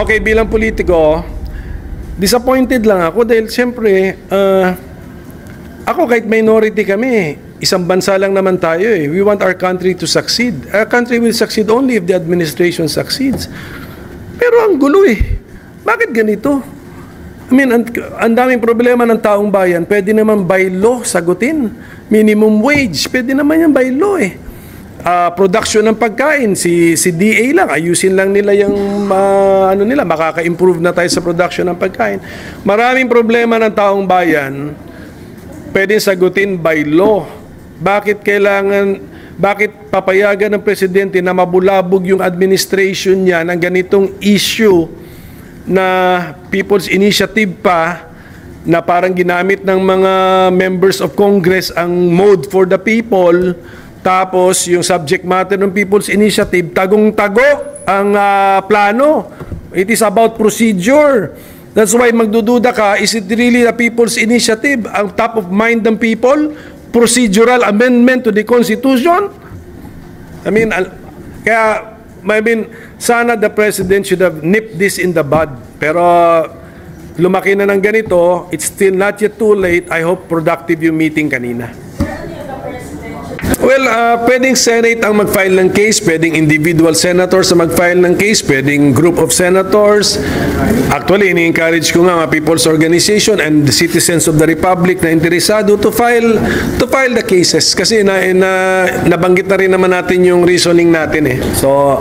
Okay, bilang politiko, disappointed lang ako dahil siyempre, ako kahit minority kami, isang bansa lang naman tayo eh. We want our country to succeed. Our country will succeed only if the administration succeeds. Pero ang gulo eh. Bakit ganito? I mean, ang daming problema ng taong bayan, pwede naman by law sagutin. Minimum wage, pwede naman yan by law eh. Production ng pagkain, si DA lang, ayusin lang nila yung ano nila, makaka-improve na tayo sa production ng pagkain. Maraming problema ng taong bayan, pwedeng sagutin by law. Bakit papayagan ng presidente na mabulabog yung administration niya ng ganitong issue na People's Initiative pa, na parang ginamit ng mga members of Congress ang mode for the people, tapos yung subject matter ng People's Initiative, tagong-tago ang plano. It is about procedure. That's why magdududa ka, is it really a People's Initiative? Ang top of mind ng people? Procedural amendment to the Constitution? Sana the President should have nipped this in the bud. Pero lumaki na ng ganito, it's still not yet too late. I hope productive yung meeting kanina. Well, pwedeng Senate ang mag-file ng case, pwedeng individual senators ang mag-file ng case, pwedeng group of senators. Actually, ini-encourage ko nga mga people's organization and the citizens of the Republic na interesado to file the cases. Kasi nabanggit na rin naman natin yung reasoning natin eh. So,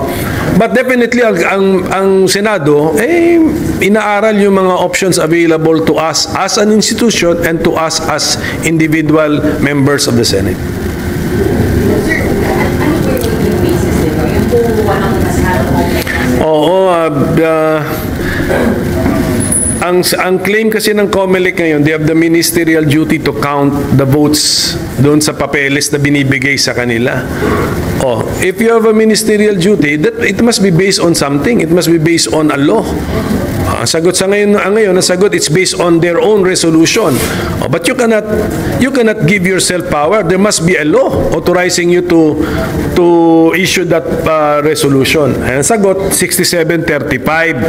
but definitely ang Senado inaaral yung mga options available to us as an institution and to us as individual members of the Senate. Oo, ang claim kasi ng COMELEC ngayon, they have the ministerial duty to count the votes doon sa papeles na binibigay sa kanila. Oh, if you have a ministerial duty, that it must be based on something. It must be based on a law. Ang sagot sa ngayon, ang sagot, it's based on their own resolution. Oh, but you cannot give yourself power. There must be a law authorizing you to issue that resolution. Ang sagot, 6735,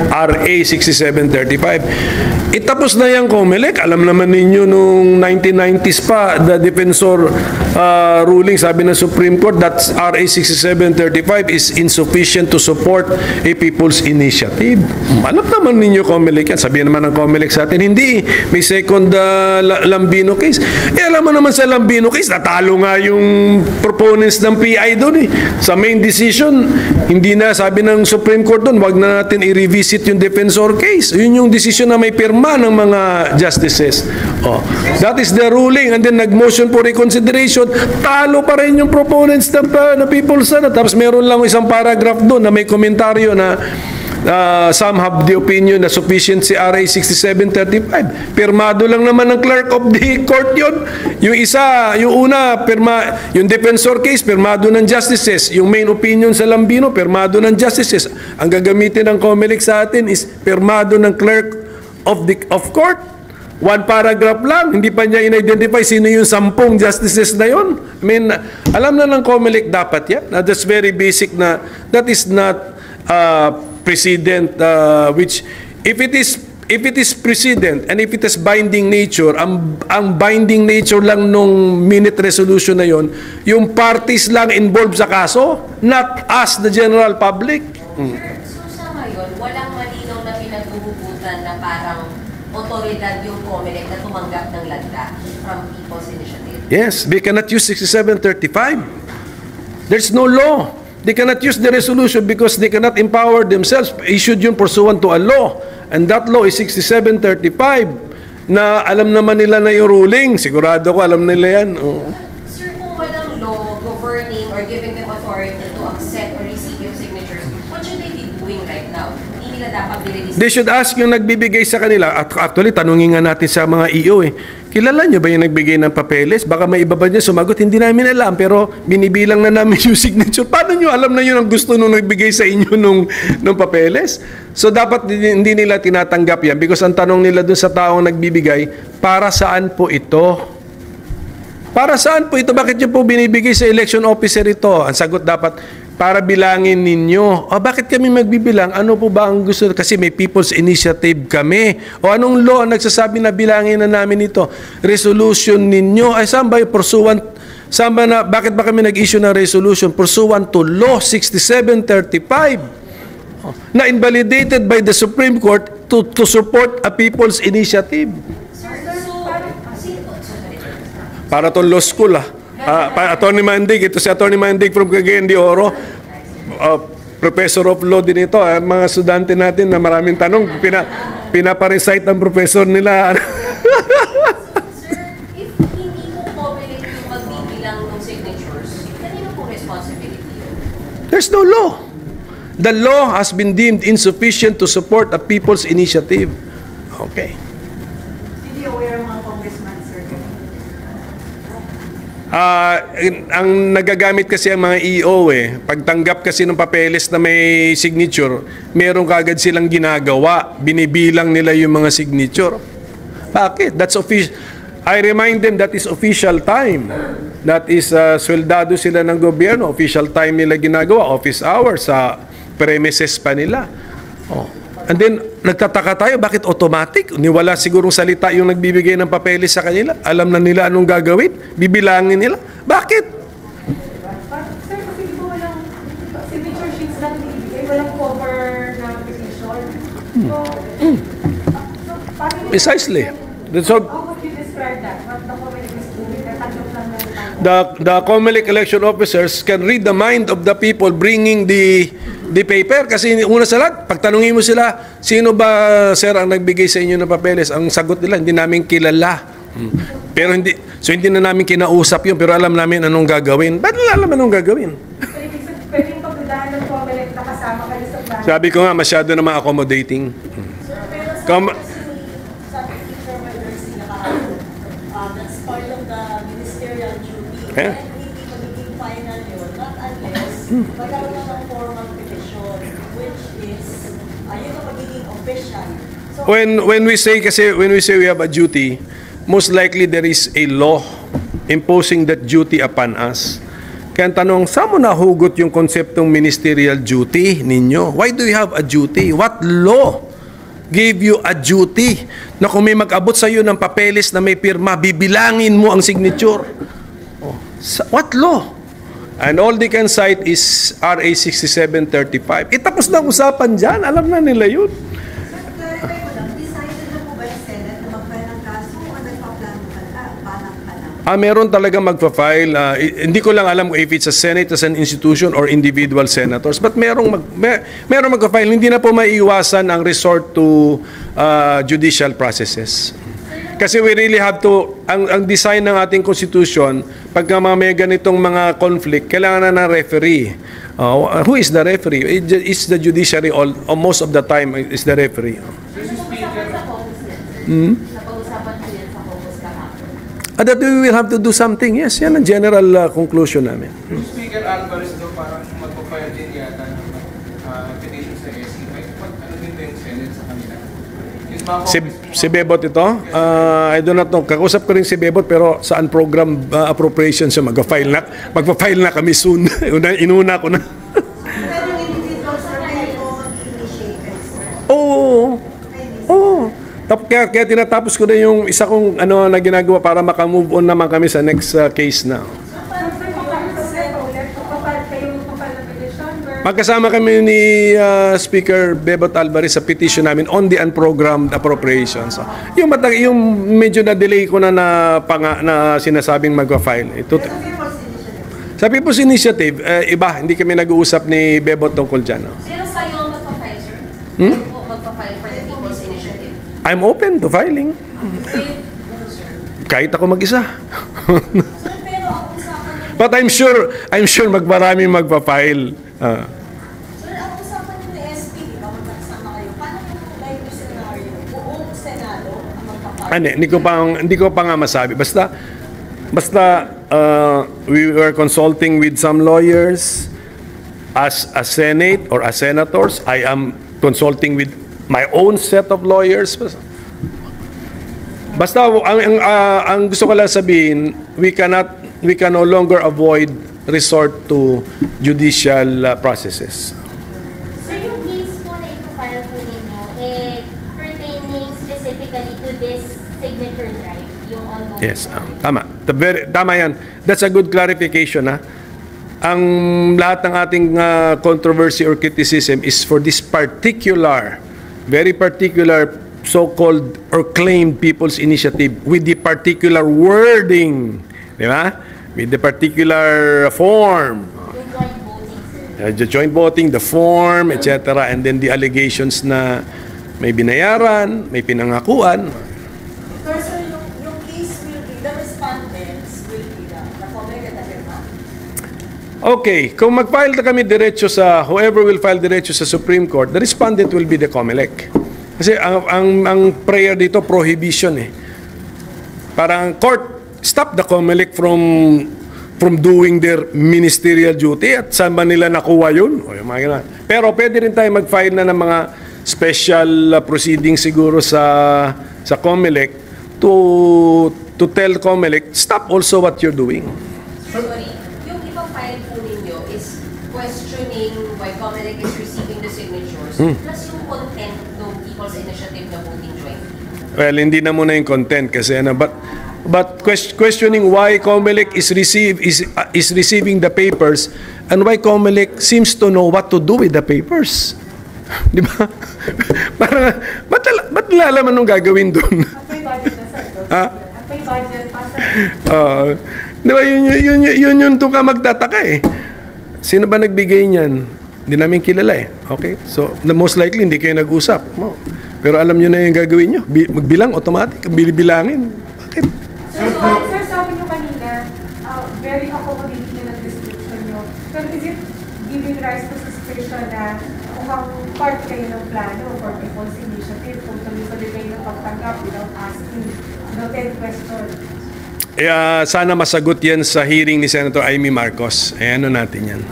RA 6735. Itapos na yung COMELEC. Alam naman ninyo nung 1990s pa, the defensor ruling, sabi ng Supreme Court, that RA 6735 is insufficient to support a people's initiative. Alam naman ninyo COMELEC yan. Sabihin naman ng COMELEC sa atin, hindi, may second Lambino case. Alam mo naman sa Lambino case, natalo nga yung proponents ng PI doon eh. Sa main decision, hindi na, sabi ng Supreme Court doon, wag na natin i-revisit yung defensor case. Yun yung decision na may pirma ng mga justices. Oh, that is the ruling. And then nag-motion for reconsideration, talo pa rin yung proponents na People's Senate. Tapos meron lang isang paragraph doon na may komentaryo na some have the opinion na sufficient si RA 6735. Pirmado lang naman ng clerk of the court yun. Yung isa, yung una, yung defensor case, pirmado ng justices. Yung main opinion sa Lambino, pirmado ng justices. Ang gagamitin ng COMELEC sa atin is pirmado ng clerk of court. One paragraph lang, hindi pa niya in-identify sino yung 10 justices na yun. I mean, alam na ng COMELEC dapat yan. That's very basic na, that is not precedent which, if it is precedent and if it has binding nature, ang binding nature lang nung minute resolution na yon, yung parties lang involved sa kaso, not us, the general public. So sa ngayon, walang malinaw na pinaghuhugutan na parang otoridad yung COMELEC na tumanggap ng lagda from People's Initiative? Yes, they cannot use 6735. There's no law. They cannot use the resolution because they cannot empower themselves. Issued yun pursuant to a law. And that law is 6735 na alam naman nila na yung ruling. Sigurado ko alam nila yan. Oh. Sir, kung walang law governing or giving them authority to accept or receive yung signatures, what should they be doing right now? Hindi nila dapat i-release? They should ask yung nagbibigay sa kanila. Actually, tanungin nga natin sa mga EO eh. Kilala nyo ba yung nagbigay ng papeles? Baka may iba ba niya sumagot? Hindi namin alam, pero binibilang na namin yung signature. Paano nyo alam na yun ang gusto nung nagbigay sa inyo nung papeles? So dapat hindi nila tinatanggap yan because ang tanong nila dun sa taong nagbibigay, para saan po ito? Para saan po ito? Bakit nyo po binibigay sa election officer ito? Ang sagot dapat, para bilangin ninyo. Bakit kami magbibilang? Ano po ba ang gusto? Kasi may People's Initiative kami. O anong law ang nagsasabi na bilangin na namin ito? Resolution ninyo. Ay, saan ba yung pursuant? Saan ba na, bakit ba kami nag-issue ng resolution? Pursuant to Law 6735 na invalidated by the Supreme Court to support a People's Initiative. Para to law school, Attorney Mandig, ito si Attorney Mandig from Cagayan de Oro, professor of law din ito. Mga estudyante natin na maraming tanong, pinaparecite ng professor nila. Sir, if hindi mo COMELEC yung magbibilang ng signatures, kanino po responsibility yun? There's no law. The law has been deemed insufficient to support a people's initiative. Okay. Hindi aware mga congressman, sir? Ang nagagamit kasi ang mga EO pagtanggap kasi ng papeles na may signature, meron kagad silang ginagawa, binibilang nila yung mga signature. Bakit? That's official. I remind them that is official time. That is sweldado sila ng gobyerno, official time nila ginagawa, office hours sa premises pa nila. And then, nagtataka tayo, bakit automatic? Niwala sigurong salita yung nagbibigay ng papeles sa kanila. Alam na nila anong gagawin. Bibilangin nila. Bakit? Sir, kasi di ba walang signature sheets lang binibigay, walang cover na petition. Precisely. So, How would you describe that? What the COMELEC is doing? Natanggap lang ng the COMELEC election officers can read the mind of the people bringing the paper. Kasi una sa lahat, pagtanungin mo sila, sino ba, sir, ang nagbigay sa inyo ng papeles? Ang sagot nila, hindi namin kilala. Pero hindi na namin kinausap yun, pero alam namin anong gagawin. Ba't nila alam anong gagawin? So, ibig sabihin, pwedeng pagdudahan ng COMELEC na kasama kayo sa plan. Sabi ko nga, masyado naman accommodating. Sir, pero Come- sabi ni Chairman Garcia kahapon, that's part of the ministerial duty. Eh? And hindi magiging final yun, not unless magkaroon na ng formal petition, which is, yun ang magiging official. So, When we say we have a duty, most likely there is a law imposing that duty upon us. Kaya ang tanong, saan mo nahugot yung konseptong ministerial duty ninyo? Why do you have a duty? What law gave you a duty na kung may mag-abot sa iyo ng papeles na may pirma, bibilangin mo ang signature? What law? And all they can cite is RA 6735. Tapos na ang usapan dyan. Alam na nila yun. Clarify ko lang, decided na po ba yung Senate na mag-file ng kaso o nagpa-plano ka lang? Meron talaga magpa-file. Hindi ko lang alam if it's a Senate as an institution or individual senators. But merong magpa-file. Hindi na po maiiwasan ang resort to judicial processes. Kasi we really have to, ang design ng ating constitution, pagka may ganitong mga conflict, kailangan na ng referee. Who is the referee? It's the judiciary most of the time is the referee. Napag-usapan sa caucus yan. Napag-usapan ko yan sa caucus kahapon. That we will have to do something. Yes, yan ang general conclusion namin. Speaker Alvarez daw parang magpapayag din yata ng petition sa SC. Ano din ba yung Senate sa kanila? Yung mga Si Bebot ito, I do not know. Kakusap ko rin si Bebot pero sa unprogrammed appropriations siya magpa-file na kami soon. Inuna ko na. Pero yung individual sir, kayo po mag-initiate kayo, sir. Oo. Oo. Kaya tinatapos ko na yung isa kong na ginagawa para makamove on naman kami sa next case na. Magkasama kami ni Speaker Bebot Alvarez sa petition namin on the unprogrammed appropriations. Yung medyo na-delay ko na sinasabing magpa-file. Sa People's Initiative, iba, hindi kami nag-uusap ni Bebot tungkol dyan. Sino sa'yo ang magpa-file, sir? Sino po magpa-file for the People's Initiative? I'm open to filing. Kahit ako mag-isa. sir, pero ang usapan ng But I'm sure magmaraming magpa-file. Sir, ang usapan ng SP, di ba, magkasama kayo, paano yung likely scenario? Buong Senado ang magpapayag? Hindi ko pa nga masabi. Basta we were consulting with some lawyers as a Senate or as senators. I am consulting with my own set of lawyers. Basta ang gusto ko lang sabihin, we can no longer avoid resort to judicial processes. So yung case po na ipapile po ninyo, pertaining specifically to this signature drive, yung ongoing. Yes, tama. Tama yan. That's a good clarification, ha? Ang lahat ng ating controversy or criticism is for this particular, very particular so-called or claimed people's initiative with the particular wording, di ba? With the particular form. Yung joint voting, sir. The joint voting, the form, etc. And then the allegations na may binayaran, may pinangakuan. Sir, yung case will be, the respondents will be the COMELEC at the FEMA. Okay, kung mag-file na kami diretso sa, whoever will file diretso sa Supreme Court, the respondent will be the COMELEC. Kasi ang prayer dito, prohibition eh. Parang court, stop the COMELEC from doing their ministerial duty at saan ba nila nakuha yun? O, yung mga ganun. Pero pwede rin tayo mag-file na ng mga special proceedings siguro sa COMELEC to tell COMELEC, stop also what you're doing. Sorry, yung ibang file po ninyo is questioning why COMELEC is receiving the signatures plus yung content ng People's Initiative na voting jointly. Well, hindi na muna yung content kasi but questioning why COMELEC is receiving the papers and why COMELEC seems to know what to do with the papers. Di ba? Parang, ba't lalaman nung gagawin doon? At may budget na, sir. Ha? At may budget pa, sir. Di ba, yun yung doon ka magtataka eh. Sino ba nagbigay niyan? Hindi namin kilala eh. Okay? So, most likely, hindi kayo nag-usap. No. Pero alam nyo na yung gagawin nyo. Magbilang, automatic. Bilibilangin. Bakit? Sir, sabi nyo kanina, very accommodating ng description nyo. Pero is it giving rise to suspicion na mukhang part kayo ng plano for People's Initiative kung tuloy-tuloy kayo ng pagtanggap without asking 10 questions? Sana masagot yan sa hearing ni Senator Amy Marcos. Ano natin yan.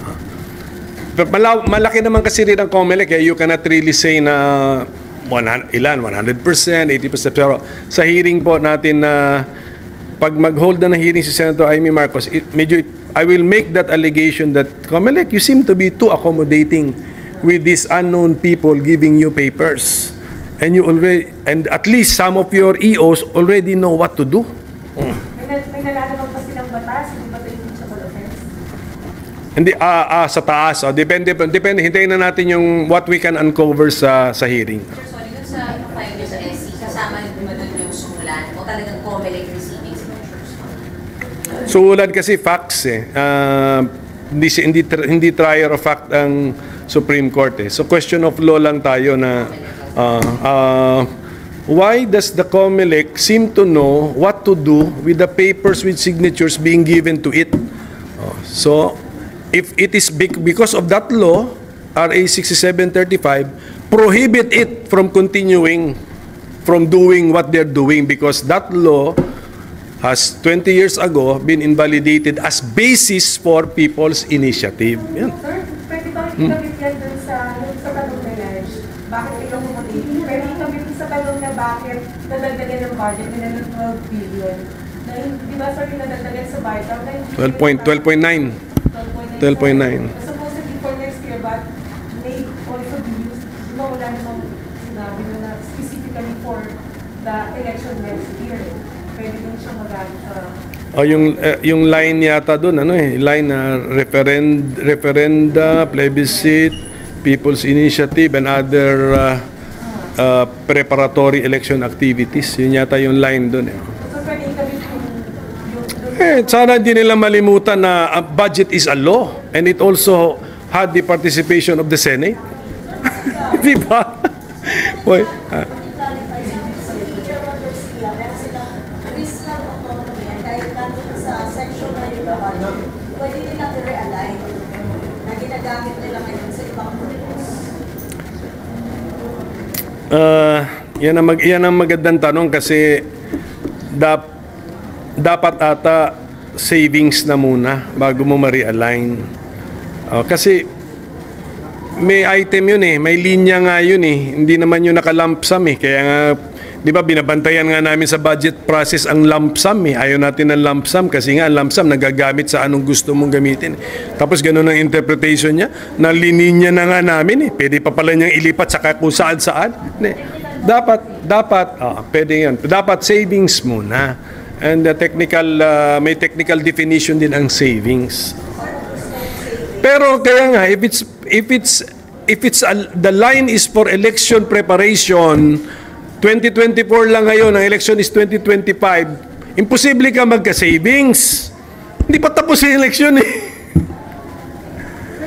Malaki naman kasi rin ang COMELEC. You cannot really say na 100%, 80%. Pero sa hearing po natin na pag mag-hold na ng hearing si Senator Amy Marcos, I will make that allegation that COMELEC, you seem to be too accommodating with these unknown people giving you papers. And at least some of your EOs already know what to do. May nalalaman pa silang batas, hindi ba ito impeachable offense? Hindi, sa taas. Depende. Hintayin na natin yung what we can uncover sa hearing. Sir, sorry, dun sa file nyo sa SC, kasama rin ba dun yung sulan o talagang COMELEC receiving signatures? Suulan kasi facts eh. Hindi trier of fact ang Supreme Court eh. So question of law lang tayo na why does the COMELEC seem to know what to do with the papers with signatures being given to it? So if it is because of that law, RA 6735, prohibit it from continuing from doing what they're doing because that law has 20 years ago been invalidated as basis for People's Initiative. Yan. Sir, pwede bang ikamit yan dun sa tanong na yan? Bakit ikaw accommodating? Pwede ikamit sa tanong na bakit nadagdagan ng budget nila ng 12 billion? Di ba, sir, yung nadagdagan sa budget? 12.9. 12.9. Supposedly for next year, but may also be used, wala namang sinabi na specifically for the election next year. Pwede din siya magamit sa... Yung line yata doon, line na referenda, plebiscite, People's Initiative, and other preparatory election activities. Yun yata yung line doon. So pwede ikamit yung Sana hindi nila malimutan na a budget is a law and it also had the participation of the Senate. Di ba? Boy, Pwede nilang i-realign na ginagamit nila ngayon sa ibang purpose. Yan ang magandang tanong kasi dapat ata savings na muna bago mo ma-realign. Kasi may item yun may linya nga yun hindi naman yun nakalumpsum kaya nga Di ba, binabantayan nga namin sa budget process ang lump sum eh. Ayaw natin ng lump sum kasi nga ang lump sum nagagamit sa anong gusto mong gamitin. Tapos ganun ang interpretation niya. Nalininya na nga namin eh. Pwede pa pala niyang ilipat sa kung saan-saan. Pwede yan. Dapat savings muna. And may technical definition din ang savings. Pero kaya nga, the line is for election preparation, 2024 lang ngayon, ang election is 2025, imposible ka magka-savings. Hindi pa tapos yung election eh.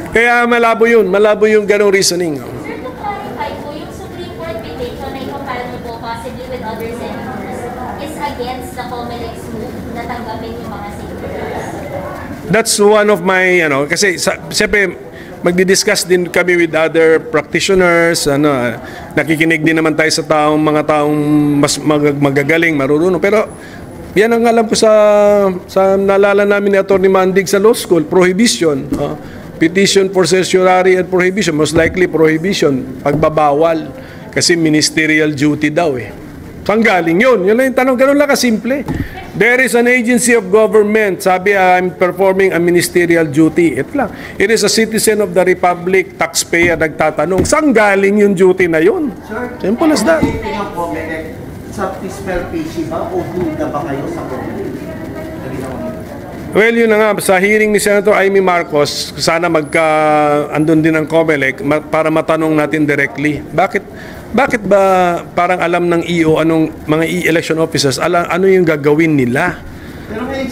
Kaya malabo yung ganong reasoning. Sir, to clarify po, yung Supreme Court petition na ipapile mo po possibly with other senators is against the COMELEC's move na tanggapin yung mga signatures. That's one of my, kasi siyempre, magdi-discuss din kami with other practitioners, nakikinig din naman tayo sa mga taong mas magagaling, marunong. Pero yan ang alam ko sa naalala namin ni Atty. Mandig sa law school, prohibition. Petition for certiorari and prohibition, most likely prohibition, pagbabawal. Kasi ministerial duty daw eh. Saan galing yun? Yun lang yung tanong, ganun lang kasimple. There is an agency of government. Sabi, I'm performing a ministerial duty. Ito lang. It is a citizen of the republic, taxpayer, nagtatanong, saan galing yung duty na yun? Simple as that. Sa fiscal PC ba o duda ba kayo sa COMELEC? Well, yun na nga. Sa hearing ni Senator Amy Marcos, sana andun din ang COMELEC para matanong natin directly. Bakit ba parang alam ng EO mga election officers ano yung gagawin nila?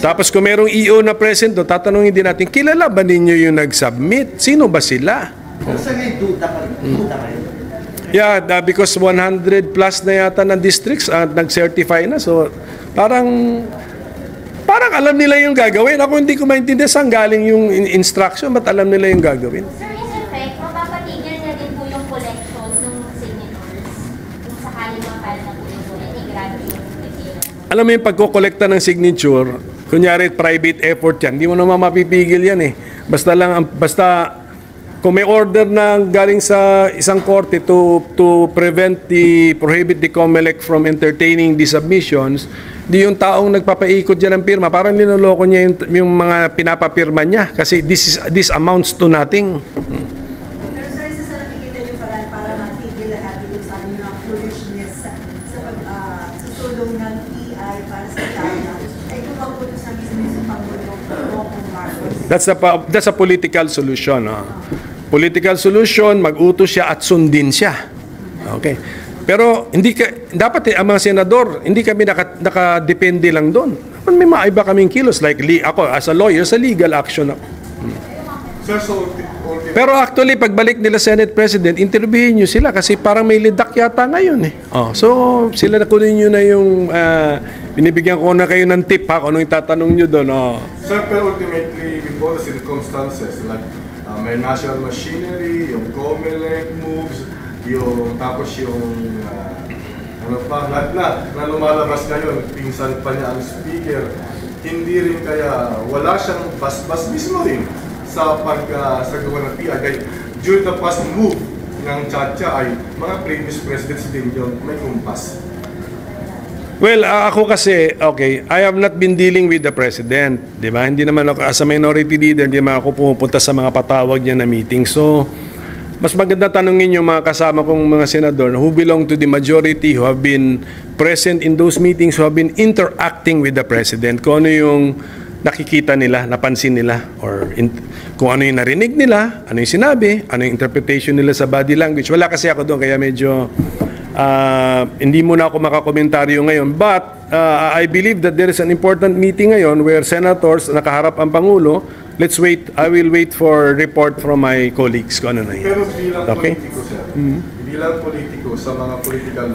Tapos kung merong EO na present doon, tatanungin din natin, kilala ba ninyo yung nag-submit? Sino ba sila? Pero sa ngayon, duda kayo. Yeah, because 100 plus na yata ng districts nag-certify na. So parang alam nila yung gagawin. Ako hindi ko maintindihan saan galing yung instruction, ba't alam nila yung gagawin? Sir, in effect, mapapatigil niya din po yung collections ng signatures kung sakaling mapile na po yung i-grant yung petition. Alam mo yung pagkokolekta ng signature, kunyari private effort yan, hindi mo naman mapipigil yan eh. Basta kung may order na galing sa isang korte to prohibit the COMELEC from entertaining the submissions, di yung taong nagpapaikot dyan ng pirma, parang linoloko niya yung mga pinapapirma niya kasi this amounts to nothing. Pero sir, isa sa nakikita niyo para matigil lahat yung sabi niyo ang foolishness sa tulong ng PI para sa China ay kumaputo sa mismo yung Pangulong Bongbong Marcos. That's a political solution. Political solution, mag-utos siya at sundin siya. Okay. Pero dapat ang mga senador, hindi kami nakadepende lang doon. May maiba kaming kilos. Like ako, as a lawyer, sa legal action ako. Pero actually, pagbalik nila Senate President, interviewin nyo sila kasi parang may lidak yata ngayon eh. So, sila na kunin nyo na yung binibigyan ko na kayo ng tip kung ano yung tatanong nyo doon. Sir, pero ultimately, with all the circumstances, like may national machinery, yung COMELEC moves, tapos yung lahat na lumalabas ngayon, pinsan pa niya ang speaker, hindi rin kaya wala siyang basbas mismo rin sa pagsagawa ng PI. During the past move ng Chacha ay mga previous presidents din yung may kumpas. Well, ako kasi, I have not been dealing with the president, di ba? Hindi naman ako, as a minority leader, hindi naman ako pumupunta sa mga patawag niya na meeting. So, mas maganda tanungin yung mga kasama kong mga senador who belong to the majority, who have been present in those meetings, who have been interacting with the president, kung ano yung nakikita nila, napansin nila, or kung ano yung narinig nila, ano yung sinabi, ano yung interpretation nila sa body language. Wala kasi ako doon, kaya medyo hindi muna ako makakomentaryo ngayon. But I believe that there is an important meeting ngayon where senators, nakaharap ang Pangulo. Let's wait. I will wait for report from my colleagues. Kung ano na yun. Pero bilang politiko, sir, bilang politiko sa mga political